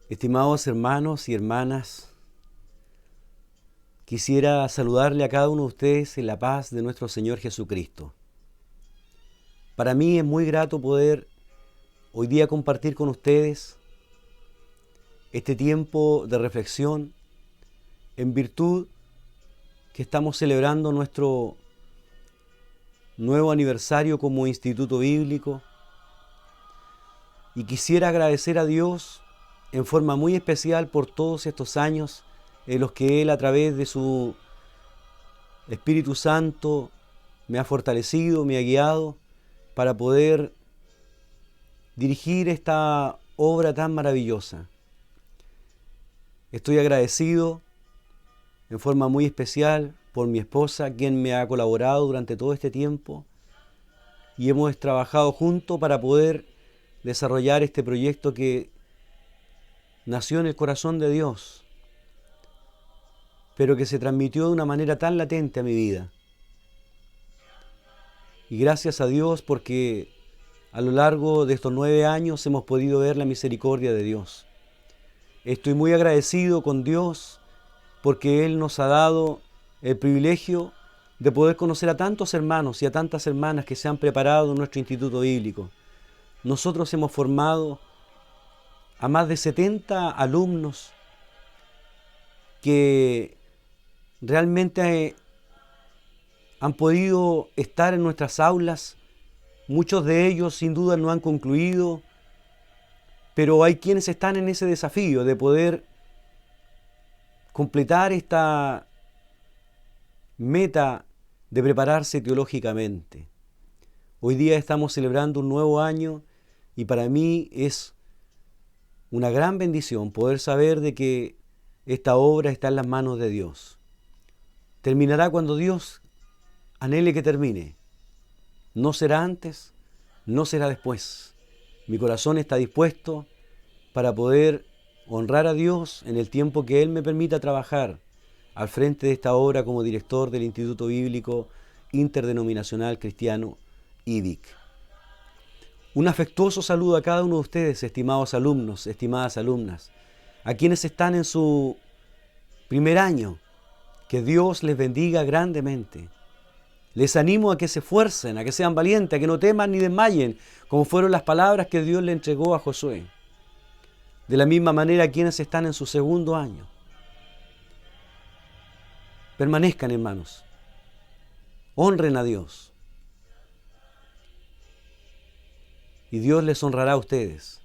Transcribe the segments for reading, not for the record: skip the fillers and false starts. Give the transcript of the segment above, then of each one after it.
Estimados hermanos y hermanas, quisiera saludarle a cada uno de ustedes en la paz de nuestro Señor Jesucristo. Para mí es muy grato poder hoy día compartir con ustedes este tiempo de reflexión en virtud que estamos celebrando nuestro nuevo aniversario como Instituto Bíblico, y quisiera agradecer a Dios en forma muy especial por todos estos años en los que Él, a través de su Espíritu Santo, me ha fortalecido, me ha guiado para poder dirigir esta obra tan maravillosa. Estoy agradecido en forma muy especial por mi esposa, quien me ha colaborado durante todo este tiempo, y hemos trabajado juntos para poder desarrollar este proyecto que nació en el corazón de Dios, pero que se transmitió de una manera tan latente a mi vida. Y gracias a Dios, porque a lo largo de estos 9 años hemos podido ver la misericordia de Dios. Estoy muy agradecido con Dios porque Él nos ha dado el privilegio de poder conocer a tantos hermanos y a tantas hermanas que se han preparado en nuestro Instituto Bíblico. Nosotros hemos formado a más de 70 alumnos que realmente han podido estar en nuestras aulas. Muchos de ellos sin duda no han concluido, pero hay quienes están en ese desafío de poder completar esta meta de prepararse teológicamente. Hoy día estamos celebrando un nuevo año y para mí es una gran bendición poder saber de que esta obra está en las manos de Dios. Terminará cuando Dios anhele que termine. No será antes, no será después. Mi corazón está dispuesto para poder honrar a Dios en el tiempo que Él me permita trabajar al frente de esta obra como director del Instituto Bíblico Interdenominacional Cristiano, IBIC. Un afectuoso saludo a cada uno de ustedes, estimados alumnos, estimadas alumnas, a quienes están en su primer año. Que Dios les bendiga grandemente. Les animo a que se esfuercen, a que sean valientes, a que no teman ni desmayen, como fueron las palabras que Dios le entregó a Josué. De la misma manera, quienes están en su segundo año. Permanezcan, hermanos. Honren a Dios. Y Dios les honrará a ustedes.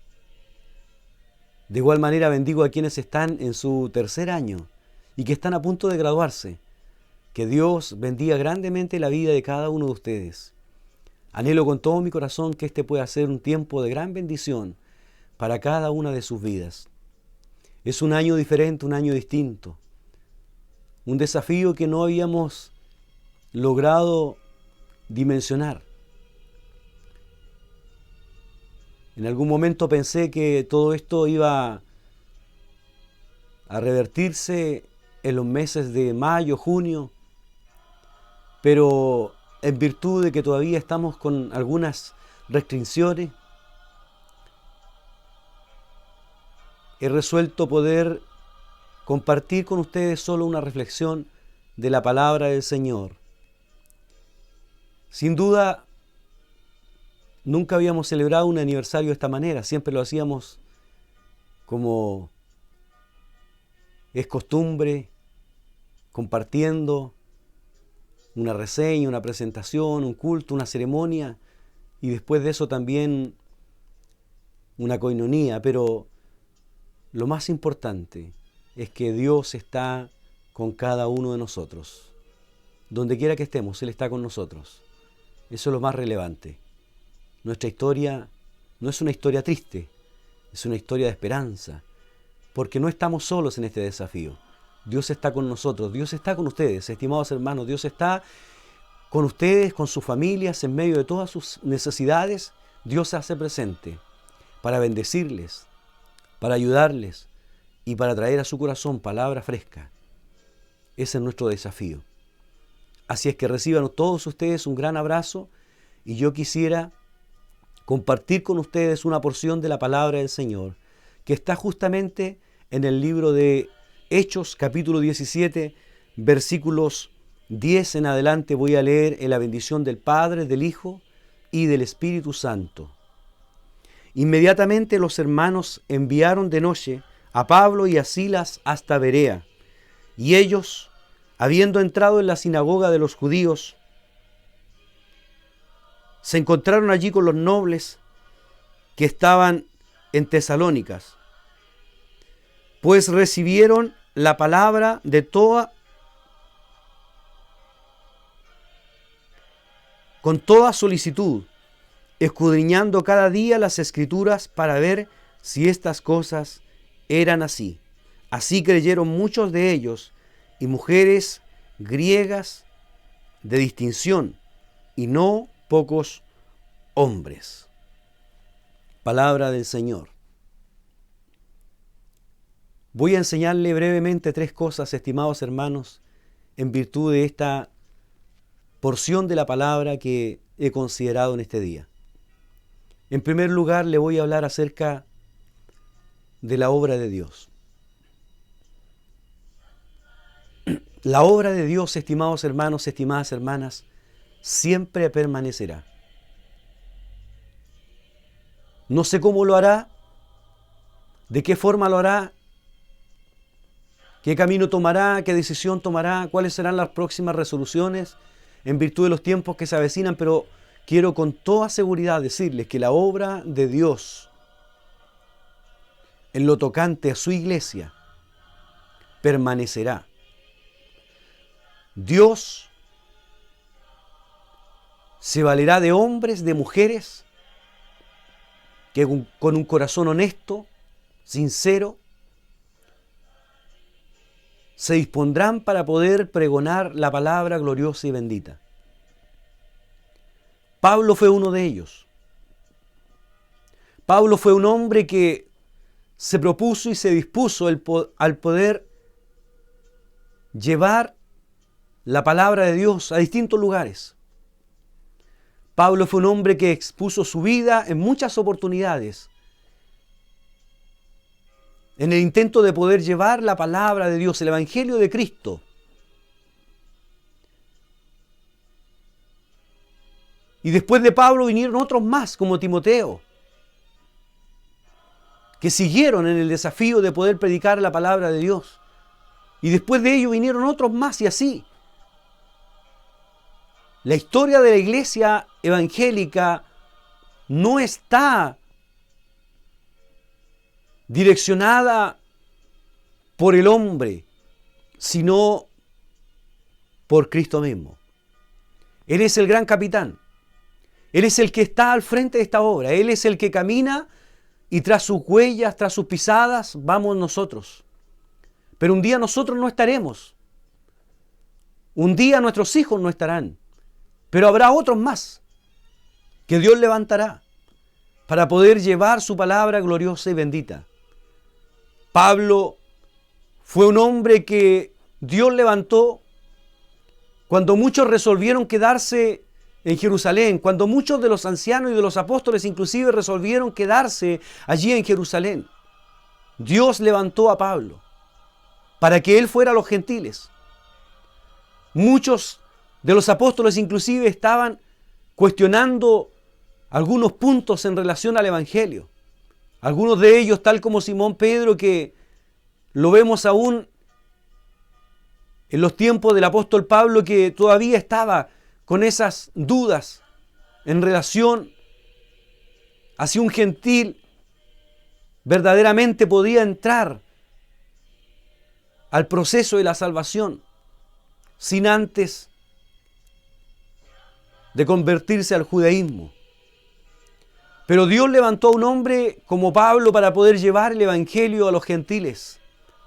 De igual manera bendigo a quienes están en su tercer año y que están a punto de graduarse. Que Dios bendiga grandemente la vida de cada uno de ustedes. Anhelo con todo mi corazón que este pueda ser un tiempo de gran bendición para cada una de sus vidas. Es un año diferente, un año distinto. Un desafío que no habíamos logrado dimensionar. En algún momento pensé que todo esto iba a revertirse en los meses de mayo, junio, pero en virtud de que todavía estamos con algunas restricciones, he resuelto poder compartir con ustedes solo una reflexión de la palabra del Señor. Sin duda, nunca habíamos celebrado un aniversario de esta manera, siempre lo hacíamos como es costumbre, compartiendo una reseña, una presentación, un culto, una ceremonia, y después de eso también una coinonía. Pero lo más importante es que Dios está con cada uno de nosotros. Donde quiera que estemos, Él está con nosotros. Eso es lo más relevante. Nuestra historia no es una historia triste, es una historia de esperanza, porque no estamos solos en este desafío. Dios está con nosotros, Dios está con ustedes, estimados hermanos, Dios está con ustedes, con sus familias, en medio de todas sus necesidades. Dios se hace presente para bendecirles, para ayudarles y para traer a su corazón palabra fresca. Ese es nuestro desafío. Así es que reciban todos ustedes un gran abrazo, y yo quisiera compartir con ustedes una porción de la palabra del Señor que está justamente en el libro de Hechos, capítulo 17, versículos 10 en adelante. Voy a leer en la bendición del Padre, del Hijo y del Espíritu Santo. Inmediatamente los hermanos enviaron de noche a Pablo y a Silas hasta Berea, y ellos, habiendo entrado en la sinagoga de los judíos, se encontraron allí con los nobles que estaban en Tesalónicas, pues recibieron la palabra de con toda solicitud, escudriñando cada día las Escrituras para ver si estas cosas eran así. Así creyeron muchos de ellos, y mujeres griegas de distinción, y no pocos hombres. Palabra del Señor. Voy a enseñarle brevemente 3 cosas, estimados hermanos, en virtud de esta porción de la palabra que he considerado en este día. En primer lugar, le voy a hablar acerca de la obra de Dios. La obra de Dios, estimados hermanos, estimadas hermanas, siempre permanecerá. No sé cómo lo hará, de qué forma lo hará, qué camino tomará, qué decisión tomará, cuáles serán las próximas resoluciones en virtud de los tiempos que se avecinan, pero quiero con toda seguridad decirles que la obra de Dios en lo tocante a su iglesia permanecerá. Dios se valerá de hombres, de mujeres, que con un corazón honesto, sincero, se dispondrán para poder pregonar la palabra gloriosa y bendita. Pablo fue uno de ellos. Pablo fue un hombre que se propuso y se dispuso al poder llevar la palabra de Dios a distintos lugares. Pablo fue un hombre que expuso su vida en muchas oportunidades en el intento de poder llevar la palabra de Dios, el Evangelio de Cristo. Y después de Pablo vinieron otros más, como Timoteo, que siguieron en el desafío de poder predicar la palabra de Dios. Y después de ello vinieron otros más, y así. La historia de la iglesia evangélica no está direccionada por el hombre, sino por Cristo mismo. Él es el gran capitán. Él es el que está al frente de esta obra. Él es el que camina y tras sus huellas, tras sus pisadas, vamos nosotros. Pero un día nosotros no estaremos. Un día nuestros hijos no estarán. Pero habrá otros más que Dios levantará para poder llevar su palabra gloriosa y bendita. Pablo fue un hombre que Dios levantó cuando muchos resolvieron quedarse en Jerusalén, cuando muchos de los ancianos y de los apóstoles inclusive resolvieron quedarse allí en Jerusalén. Dios levantó a Pablo para que él fuera a los gentiles. Muchos de los apóstoles inclusive estaban cuestionando algunos puntos en relación al Evangelio. Algunos de ellos, tal como Simón Pedro, que lo vemos aún en los tiempos del apóstol Pablo, que todavía estaba con esas dudas en relación a si un gentil verdaderamente podía entrar al proceso de la salvación sin antes de convertirse al judaísmo. Pero Dios levantó a un hombre como Pablo para poder llevar el evangelio a los gentiles.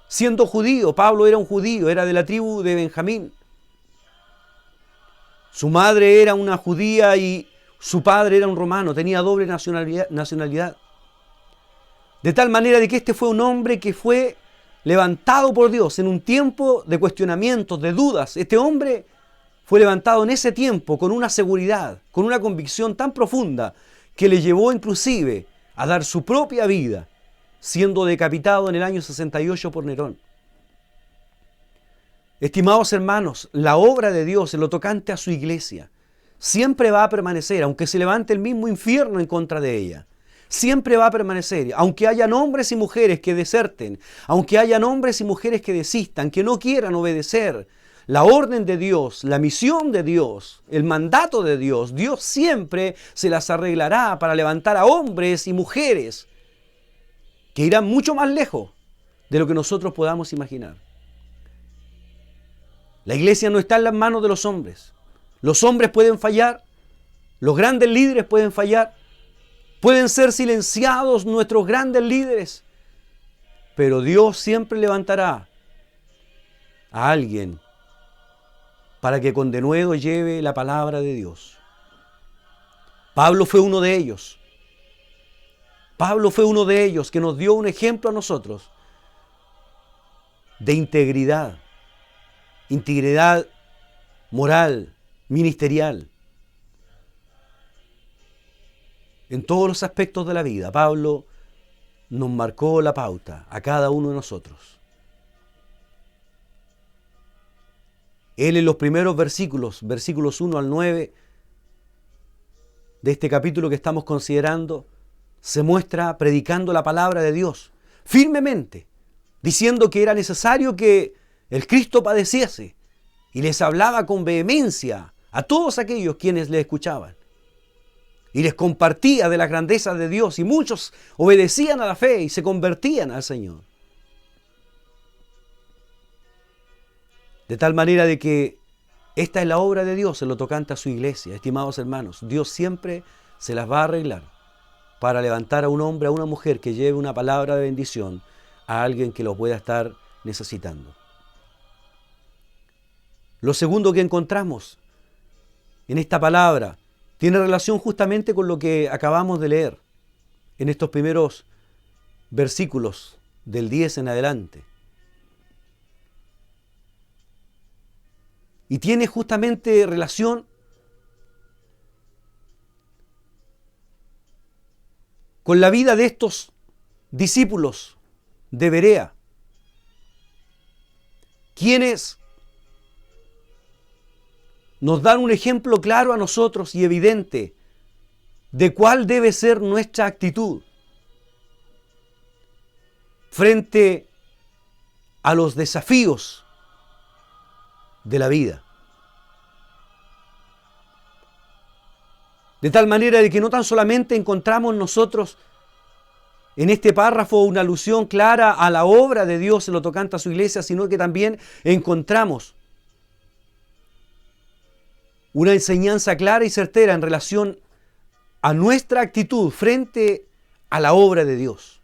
Siendo judío, Pablo era un judío, era de la tribu de Benjamín. Su madre era una judía y su padre era un romano, tenía doble nacionalidad. De tal manera de que este fue un hombre que fue levantado por Dios en un tiempo de cuestionamientos, de dudas. Este hombre fue levantado en ese tiempo con una seguridad, con una convicción tan profunda que le llevó inclusive a dar su propia vida siendo decapitado en el año 68 por Nerón. Estimados hermanos, la obra de Dios en lo tocante a su iglesia siempre va a permanecer, aunque se levante el mismo infierno en contra de ella. Siempre va a permanecer, aunque hayan hombres y mujeres que deserten, aunque hayan hombres y mujeres que desistan, que no quieran obedecer la orden de Dios, la misión de Dios, el mandato de Dios. Dios siempre se las arreglará para levantar a hombres y mujeres que irán mucho más lejos de lo que nosotros podamos imaginar. La iglesia no está en las manos de los hombres. Los hombres pueden fallar, los grandes líderes pueden fallar, pueden ser silenciados nuestros grandes líderes, pero Dios siempre levantará a alguien para que con denuedo lleve la palabra de Dios. Pablo fue uno de ellos. Pablo fue uno de ellos que nos dio un ejemplo a nosotros de integridad moral, ministerial. En todos los aspectos de la vida, Pablo nos marcó la pauta a cada uno de nosotros. Él en los primeros versículos 1 al 9 de este capítulo que estamos considerando, se muestra predicando la palabra de Dios firmemente, diciendo que era necesario que el Cristo padeciese, y les hablaba con vehemencia a todos aquellos quienes le escuchaban. Y les compartía de las grandezas de Dios, y muchos obedecían a la fe y se convertían al Señor. De tal manera de que esta es la obra de Dios en lo tocante a su iglesia, estimados hermanos. Dios siempre se las va a arreglar para levantar a un hombre, a una mujer que lleve una palabra de bendición a alguien que lo pueda estar necesitando. Lo segundo que encontramos en esta palabra tiene relación justamente con lo que acabamos de leer en estos primeros versículos del 10 en adelante. Y tiene justamente relación con la vida de estos discípulos de Berea, quienes nos dan un ejemplo claro a nosotros y evidente de cuál debe ser nuestra actitud frente a los desafíos de la vida. De tal manera de que no tan solamente encontramos nosotros en este párrafo una alusión clara a la obra de Dios en lo tocante a su iglesia, sino que también encontramos una enseñanza clara y certera en relación a nuestra actitud frente a la obra de Dios.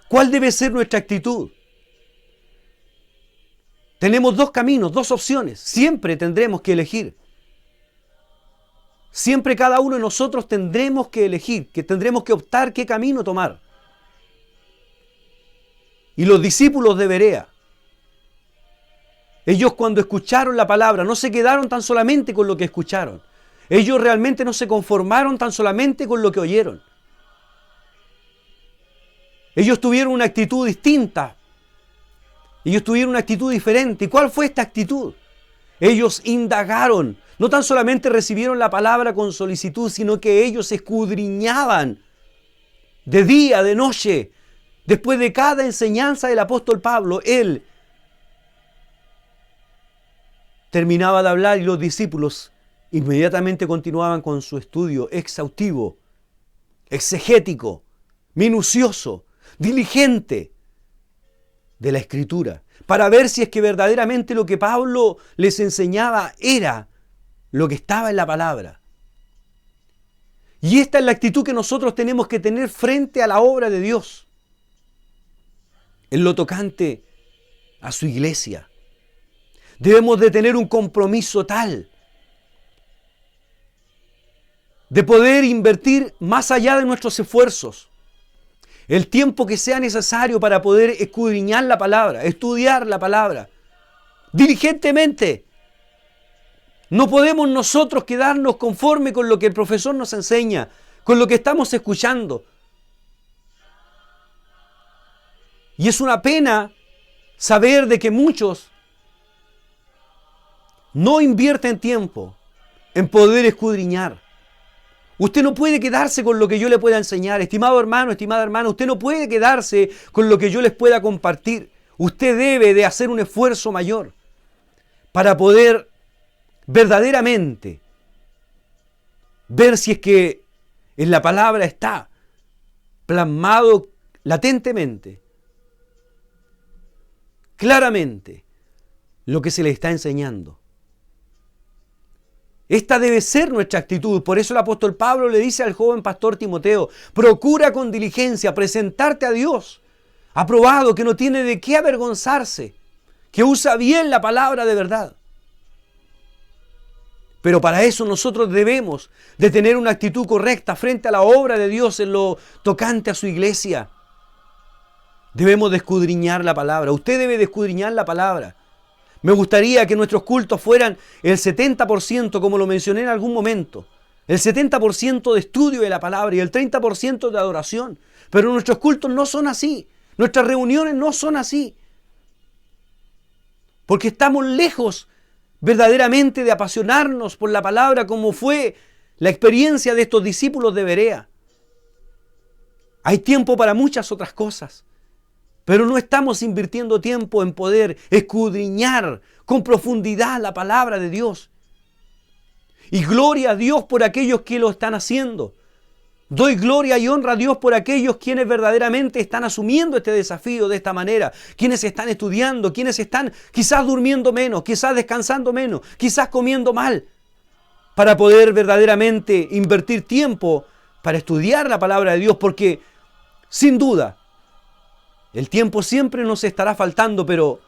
¿Cuál debe ser nuestra actitud? Tenemos dos caminos, dos opciones. Siempre tendremos que elegir. Siempre cada uno de nosotros tendremos que elegir, que tendremos que optar qué camino tomar. Y los discípulos de Berea, ellos cuando escucharon la palabra no se quedaron tan solamente con lo que escucharon. Ellos realmente no se conformaron tan solamente con lo que oyeron. Ellos tuvieron una actitud distinta. Ellos tuvieron una actitud diferente. ¿Y cuál fue esta actitud? Ellos indagaron. No tan solamente recibieron la palabra con solicitud, sino que ellos escudriñaban de día, de noche. Después de cada enseñanza del apóstol Pablo, él terminaba de hablar y los discípulos inmediatamente continuaban con su estudio exhaustivo, exegético, minucioso, diligente de la Escritura, para ver si es que verdaderamente lo que Pablo les enseñaba era lo que estaba en la palabra. Y esta es la actitud que nosotros tenemos que tener frente a la obra de Dios, en lo tocante a su iglesia. Debemos de tener un compromiso tal de poder invertir más allá de nuestros esfuerzos el tiempo que sea necesario para poder escudriñar la palabra, estudiar la palabra diligentemente. No podemos nosotros quedarnos conforme con lo que el profesor nos enseña, con lo que estamos escuchando. Y es una pena saber de que muchos no invierten tiempo en poder escudriñar. Usted no puede quedarse con lo que yo le pueda enseñar. Estimado hermano, estimada hermana, usted no puede quedarse con lo que yo les pueda compartir. Usted debe de hacer un esfuerzo mayor para poder verdaderamente ver si es que en la palabra está plasmado latentemente, claramente, lo que se le está enseñando. Esta debe ser nuestra actitud. Por eso el apóstol Pablo le dice al joven pastor Timoteo: procura con diligencia presentarte a Dios, aprobado, que no tiene de qué avergonzarse, que usa bien la palabra de verdad. Pero para eso nosotros debemos de tener una actitud correcta frente a la obra de Dios en lo tocante a su iglesia. Debemos de escudriñar la palabra. Usted debe de escudriñar la palabra. Me gustaría que nuestros cultos fueran el 70%, como lo mencioné en algún momento. El 70% de estudio de la palabra y el 30% de adoración. Pero nuestros cultos no son así. Nuestras reuniones no son así. Porque estamos lejos verdaderamente de apasionarnos por la palabra, como fue la experiencia de estos discípulos de Berea. Hay tiempo para muchas otras cosas, pero no estamos invirtiendo tiempo en poder escudriñar con profundidad la palabra de Dios. Y gloria a Dios por aquellos que lo están haciendo. Doy gloria y honra a Dios por aquellos quienes verdaderamente están asumiendo este desafío de esta manera, quienes están estudiando, quienes están quizás durmiendo menos, quizás descansando menos, quizás comiendo mal, para poder verdaderamente invertir tiempo para estudiar la palabra de Dios, porque sin duda el tiempo siempre nos estará faltando, pero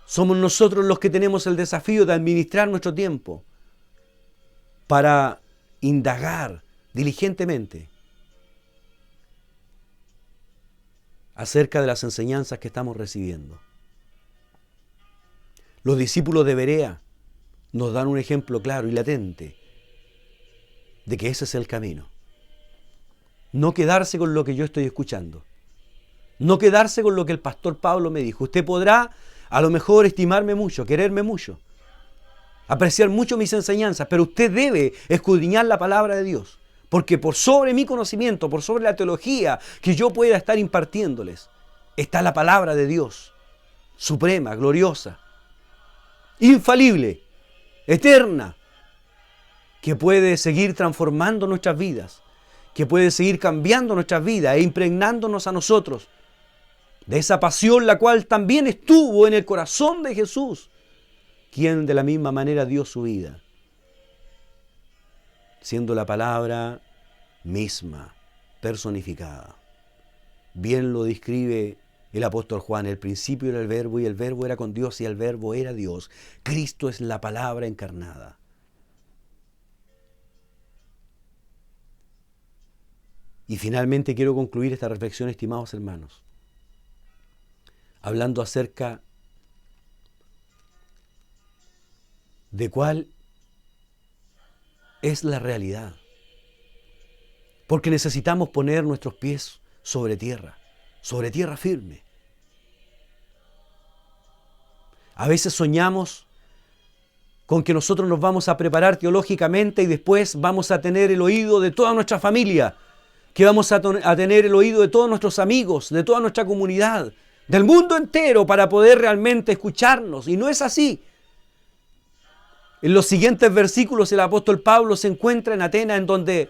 somos nosotros los que tenemos el desafío de administrar nuestro tiempo para indagar diligentemente acerca de las enseñanzas que estamos recibiendo. Los discípulos de Berea nos dan un ejemplo claro y latente de que ese es el camino. No quedarse con lo que yo estoy escuchando. No quedarse con lo que el pastor Pablo me dijo. Usted podrá a lo mejor estimarme mucho, quererme mucho, apreciar mucho mis enseñanzas, pero usted debe escudriñar la palabra de Dios. Porque por sobre mi conocimiento, por sobre la teología que yo pueda estar impartiéndoles, está la palabra de Dios, suprema, gloriosa, infalible, eterna, que puede seguir transformando nuestras vidas, que puede seguir cambiando nuestras vidas e impregnándonos a nosotros de esa pasión la cual también estuvo en el corazón de Jesús, quien de la misma manera dio su vida, siendo la palabra misma, personificada. Bien lo describe el apóstol Juan: el principio era el verbo y el verbo era con Dios y el verbo era Dios. Cristo es la palabra encarnada. Y finalmente quiero concluir esta reflexión, estimados hermanos, hablando acerca de cuál es la realidad. Porque necesitamos poner nuestros pies sobre tierra firme. A veces soñamos con que nosotros nos vamos a preparar teológicamente y después vamos a tener el oído de toda nuestra familia, que vamos a tener el oído de todos nuestros amigos, de toda nuestra comunidad, del mundo entero, para poder realmente escucharnos. Y no es así. En los siguientes versículos el apóstol Pablo se encuentra en Atenas, en donde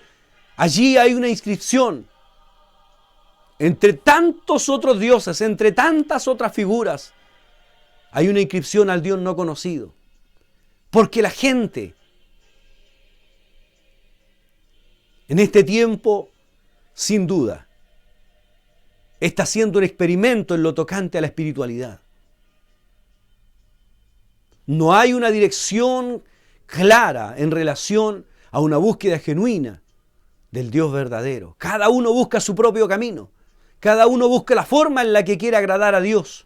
allí hay una inscripción. Entre tantos otros dioses, entre tantas otras figuras, hay una inscripción al Dios no conocido. Porque la gente en este tiempo, sin duda, está haciendo un experimento en lo tocante a la espiritualidad. No hay una dirección clara en relación a una búsqueda genuina del Dios verdadero. Cada uno busca su propio camino. Cada uno busca la forma en la que quiere agradar a Dios.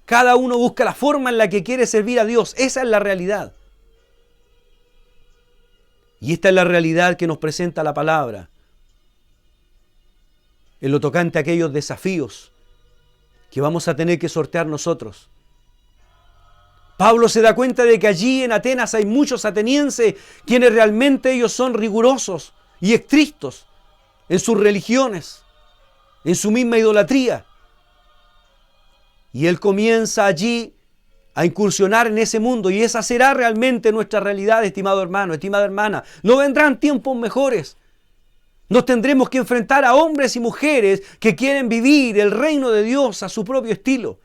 Cada uno busca la forma en la que quiere servir a Dios. Esa es la realidad. Y esta es la realidad que nos presenta la palabra en lo tocante a aquellos desafíos que vamos a tener que sortear nosotros. Pablo se da cuenta de que allí en Atenas hay muchos atenienses quienes realmente ellos son rigurosos y estrictos en sus religiones, en su misma idolatría. Y él comienza allí a incursionar en ese mundo, y esa será realmente nuestra realidad, estimado hermano, estimada hermana. No vendrán tiempos mejores. Nos tendremos que enfrentar a hombres y mujeres que quieren vivir el reino de Dios a su propio estilo.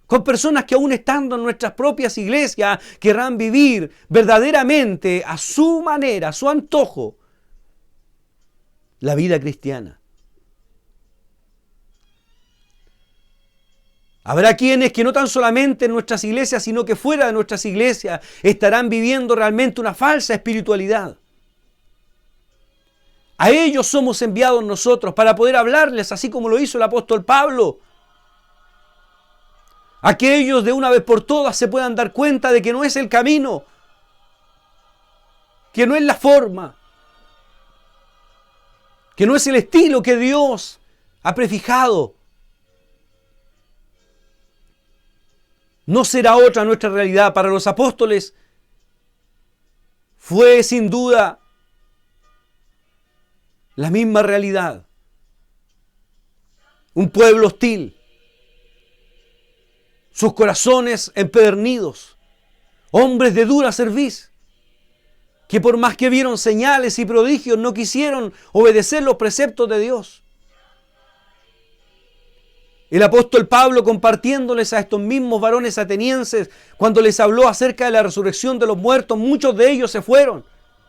Con personas que aún estando en nuestras propias iglesias querrán vivir verdaderamente a su manera, a su antojo, la vida cristiana. Habrá quienes que no tan solamente en nuestras iglesias, sino que fuera de nuestras iglesias estarán viviendo realmente una falsa espiritualidad. A ellos somos enviados nosotros para poder hablarles, así como lo hizo el apóstol Pablo. A que ellos de una vez por todas se puedan dar cuenta de que no es el camino, que no es la forma, que no es el estilo que Dios ha prefijado. No será otra nuestra realidad. Para los apóstoles fue sin duda la misma realidad. Un pueblo hostil, sus corazones empedernidos, hombres de dura cerviz, que por más que vieron señales y prodigios no quisieron obedecer los preceptos de Dios. El apóstol Pablo, compartiéndoles a estos mismos varones atenienses, cuando les habló acerca de la resurrección de los muertos, muchos de ellos se fueron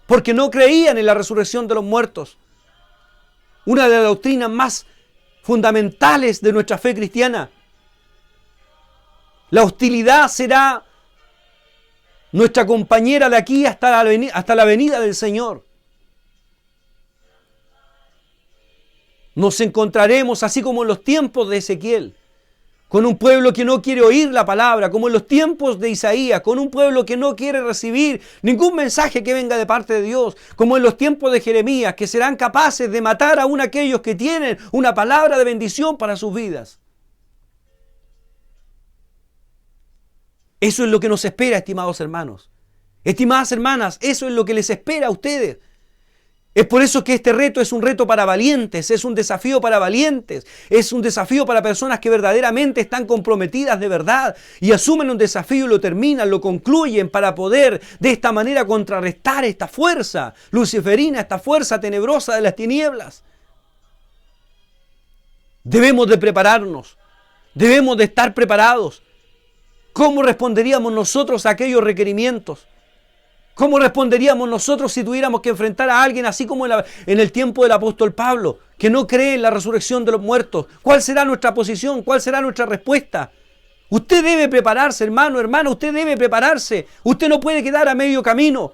porque no creían en la resurrección de los muertos. Una de las doctrinas más fundamentales de nuestra fe cristiana. La hostilidad será nuestra compañera de aquí hasta la venida del Señor. Nos encontraremos, así como en los tiempos de Ezequiel, con un pueblo que no quiere oír la palabra, como en los tiempos de Isaías, con un pueblo que no quiere recibir ningún mensaje que venga de parte de Dios, como en los tiempos de Jeremías, que serán capaces de matar aún a aquellos que tienen una palabra de bendición para sus vidas. Eso es lo que nos espera, estimados hermanos. Estimadas hermanas, eso es lo que les espera a ustedes. Es por eso que este reto es un reto para valientes, es un desafío para valientes, es un desafío para personas que verdaderamente están comprometidas de verdad y asumen un desafío y lo terminan, lo concluyen para poder de esta manera contrarrestar esta fuerza luciferina, esta fuerza tenebrosa de las tinieblas. Debemos de prepararnos, debemos de estar preparados. ¿Cómo responderíamos nosotros a aquellos requerimientos? ¿Cómo responderíamos nosotros si tuviéramos que enfrentar a alguien así como en el tiempo del apóstol Pablo, que no cree en la resurrección de los muertos? ¿Cuál será nuestra posición? ¿Cuál será nuestra respuesta? Usted debe prepararse, hermano, hermana, usted debe prepararse. Usted no puede quedar a medio camino.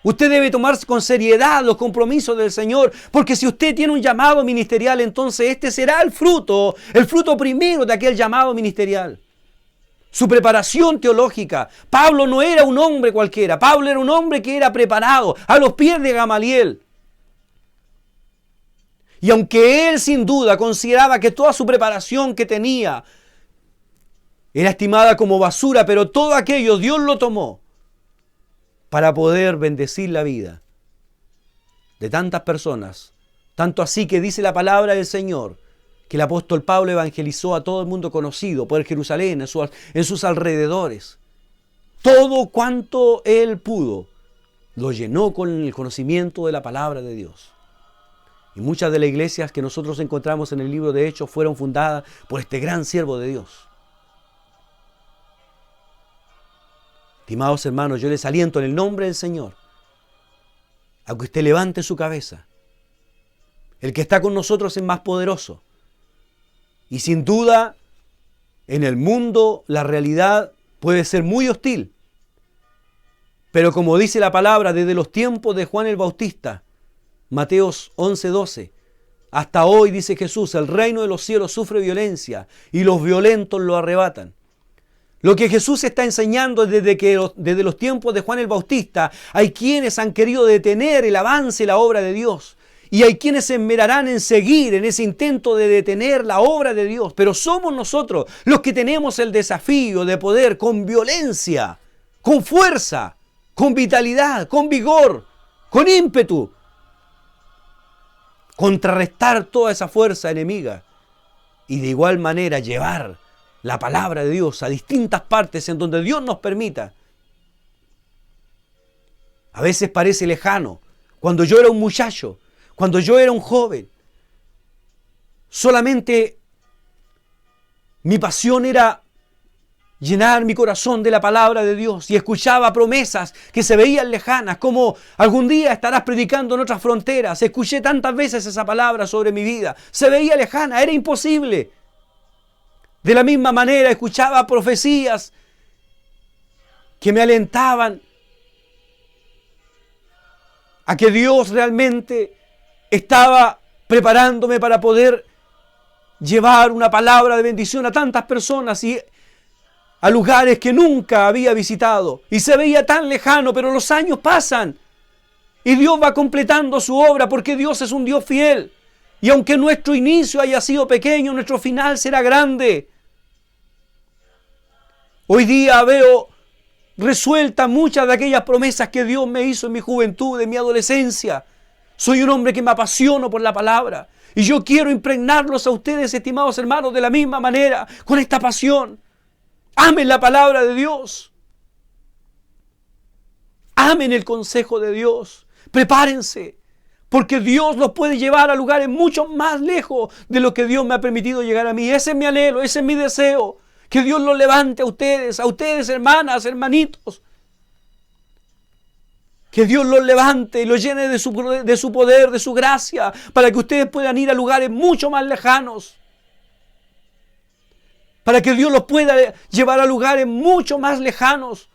Usted debe tomar con seriedad los compromisos del Señor, porque si usted tiene un llamado ministerial, entonces este será el fruto primero de aquel llamado ministerial. Su preparación teológica. Pablo no era un hombre cualquiera. Pablo era un hombre que era preparado a los pies de Gamaliel. Y aunque él sin duda consideraba que toda su preparación que tenía era estimada como basura, pero todo aquello Dios lo tomó para poder bendecir la vida de tantas personas. Tanto así que dice la palabra del Señor que el apóstol Pablo evangelizó a todo el mundo conocido por Jerusalén, en sus alrededores. Todo cuanto él pudo, lo llenó con el conocimiento de la palabra de Dios. Y muchas de las iglesias que nosotros encontramos en el libro de Hechos fueron fundadas por este gran siervo de Dios. Estimados hermanos, yo les aliento en el nombre del Señor a que usted levante su cabeza. El que está con nosotros es más poderoso. Y sin duda, en el mundo la realidad puede ser muy hostil. Pero como dice la palabra, desde los tiempos de Juan el Bautista, Mateos 11:12, hasta hoy, dice Jesús, el reino de los cielos sufre violencia y los violentos lo arrebatan. Lo que Jesús está enseñando es desde los tiempos de Juan el Bautista, hay quienes han querido detener el avance y la obra de Dios. Y hay quienes se esmerarán en seguir en ese intento de detener la obra de Dios. Pero somos nosotros los que tenemos el desafío de poder con violencia, con fuerza, con vitalidad, con vigor, con ímpetu, contrarrestar toda esa fuerza enemiga y de igual manera llevar la palabra de Dios a distintas partes en donde Dios nos permita. A veces parece lejano. Cuando yo era un muchacho, cuando yo era un joven, solamente mi pasión era llenar mi corazón de la palabra de Dios y escuchaba promesas que se veían lejanas, como algún día estarás predicando en otras fronteras. Escuché tantas veces esa palabra sobre mi vida. Se veía lejana, era imposible. De la misma manera escuchaba profecías que me alentaban a que Dios realmente estaba preparándome para poder llevar una palabra de bendición a tantas personas y a lugares que nunca había visitado. Y se veía tan lejano, pero los años pasan y Dios va completando su obra porque Dios es un Dios fiel. Y aunque nuestro inicio haya sido pequeño, nuestro final será grande. Hoy día veo resueltas muchas de aquellas promesas que Dios me hizo en mi juventud, en mi adolescencia. Soy un hombre que me apasiono por la palabra. Y yo quiero impregnarlos a ustedes, estimados hermanos, de la misma manera, con esta pasión. Amen la palabra de Dios. Amen el consejo de Dios. Prepárense, porque Dios los puede llevar a lugares mucho más lejos de lo que Dios me ha permitido llegar a mí. Ese es mi anhelo, ese es mi deseo. Que Dios los levante a ustedes hermanas, hermanitos. Que Dios los levante y los llene de su poder, de su gracia, para que ustedes puedan ir a lugares mucho más lejanos. Para que Dios los pueda llevar a lugares mucho más lejanos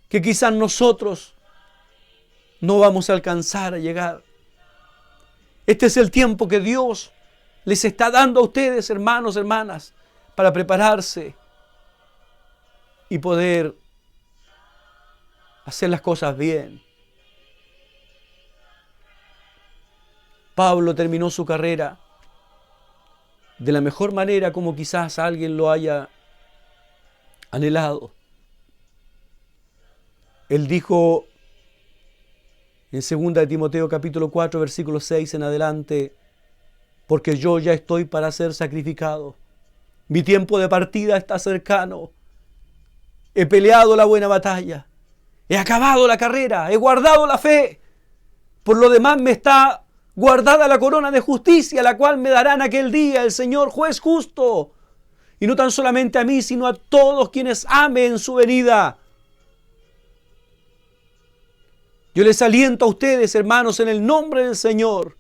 que quizás nosotros no vamos a alcanzar a llegar. Este es el tiempo que Dios les está dando a ustedes, hermanos, hermanas, para prepararse y poder hacer las cosas bien. Pablo terminó su carrera de la mejor manera como quizás alguien lo haya anhelado. Él dijo en 2 de Timoteo capítulo 4 versículo 6 en adelante: porque yo ya estoy para ser sacrificado. Mi tiempo de partida está cercano. He peleado la buena batalla. He acabado la carrera. He guardado la fe. Por lo demás me está guardada la corona de justicia, la cual me dará en aquel día el Señor juez justo. Y no tan solamente a mí, sino a todos quienes amen su venida. Yo les aliento a ustedes, hermanos, en el nombre del Señor.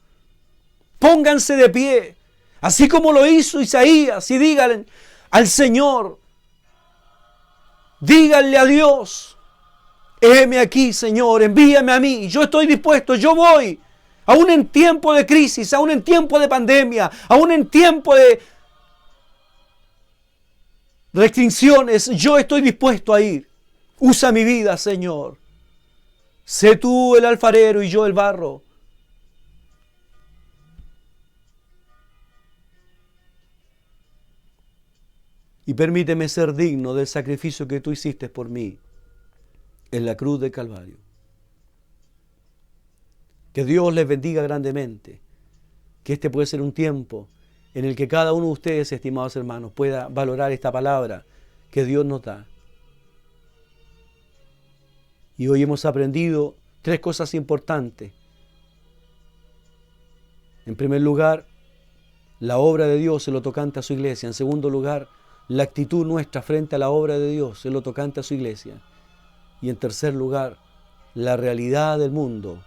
Pónganse de pie, así como lo hizo Isaías, y díganle al Señor, díganle a Dios: heme aquí, Señor, envíame a mí, yo estoy dispuesto, yo voy. Aún en tiempo de crisis, aún en tiempo de pandemia, aún en tiempo de restricciones, yo estoy dispuesto a ir. Usa mi vida, Señor. Sé tú el alfarero y yo el barro. Y permíteme ser digno del sacrificio que tú hiciste por mí en la cruz del Calvario. Que Dios les bendiga grandemente. Que este puede ser un tiempo en el que cada uno de ustedes, estimados hermanos, pueda valorar esta palabra que Dios nos da. Y hoy hemos aprendido 3 cosas importantes. En primer lugar, la obra de Dios en lo tocante a su iglesia. En segundo lugar, la actitud nuestra frente a la obra de Dios en lo tocante a su iglesia. Y en tercer lugar, la realidad del mundo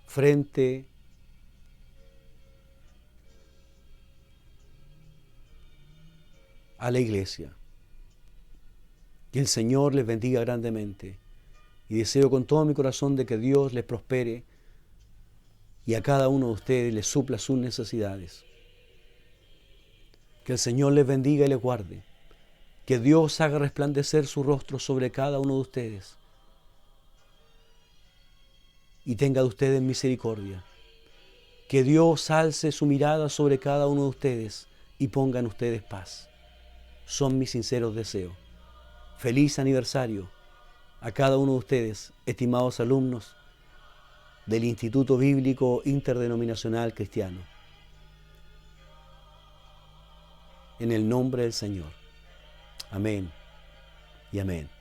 frente a la iglesia. Que el Señor les bendiga grandemente y deseo con todo mi corazón de que Dios les prospere y a cada uno de ustedes les supla sus necesidades. Que el Señor les bendiga y les guarde. Que Dios haga resplandecer su rostro sobre cada uno de ustedes y tenga de ustedes misericordia. Que Dios alce su mirada sobre cada uno de ustedes y ponga en ustedes paz. Son mis sinceros deseos. Feliz aniversario a cada uno de ustedes, estimados alumnos del Instituto Bíblico Interdenominacional Cristiano. En el nombre del Señor. Amén y amén.